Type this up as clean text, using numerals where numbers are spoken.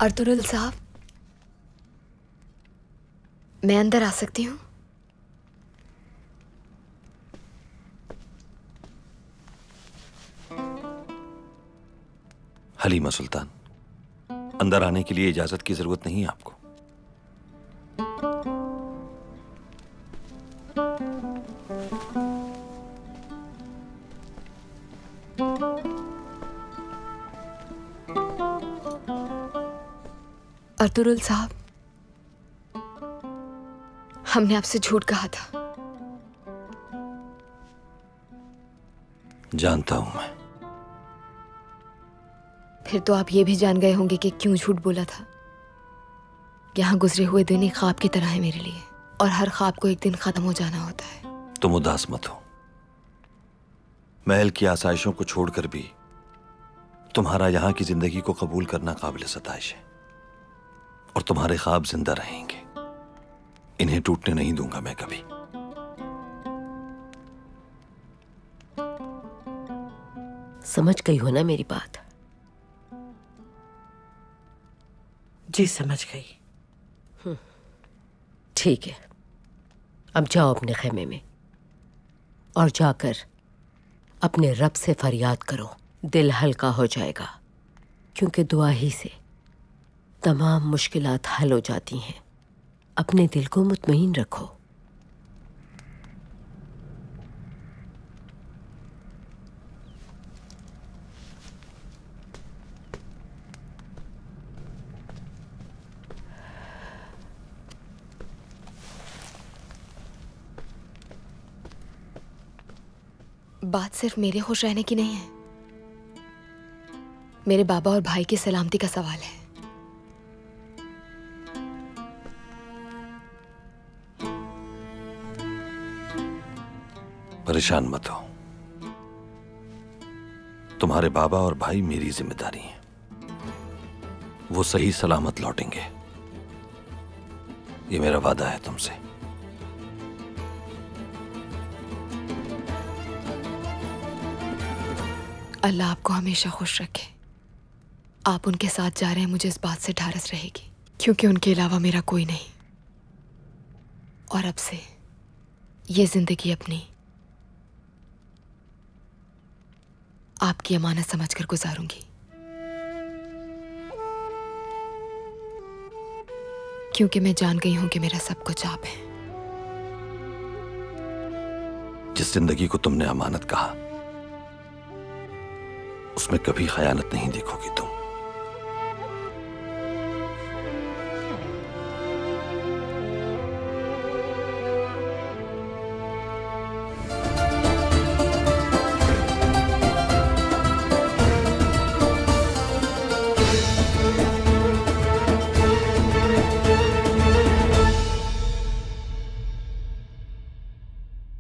Ertugrul साहब, मैं अंदर आ सकती हूँ? हलीमा सुल्तान, अंदर आने के लिए इजाजत की जरूरत नहीं है आपको। अर्तुगरुल साहब, हमने आपसे झूठ कहा था। जानता हूं मैं। फिर तो आप ये भी जान गए होंगे कि क्यों झूठ बोला था। यहाँ गुजरे हुए दिन एक ख्वाब की तरह है मेरे लिए, और हर ख्वाब को एक दिन खत्म हो जाना होता है। तुम उदास मत हो। महल की आसाइशों को छोड़कर भी तुम्हारा यहाँ की जिंदगी को कबूल करना काबिल सताइश है, और तुम्हारे ख्वाब जिंदा रहेंगे। इन्हें टूटने नहीं दूंगा मैं कभी। समझ गई हो ना मेरी बात? जी समझ गई। ठीक है, अब जाओ अपने खेमे में और जाकर अपने रब से फरियाद करो। दिल हल्का हो जाएगा, क्योंकि दुआ ही से तमाम मुश्किलात हल हो जाती हैं। अपने दिल को मुतमईन रखो। बात सिर्फ मेरे खुश रहने की नहीं है, मेरे बाबा और भाई की सलामती का सवाल है। परेशान मत हो। तुम्हारे बाबा और भाई मेरी जिम्मेदारी है। वो सही सलामत लौटेंगे, ये मेरा वादा है तुमसे। अल्लाह आपको हमेशा खुश रखे। आप उनके साथ जा रहे हैं, मुझे इस बात से ढारस रहेगी, क्योंकि उनके अलावा मेरा कोई नहीं। और अब से ये जिंदगी अपनी आपकी अमानत समझकर गुजारूंगी, क्योंकि मैं जान गई हूं कि मेरा सब कुछ आप है। जिस जिंदगी को तुमने अमानत कहा, उसमें कभी खयानत नहीं देखोगी तुम।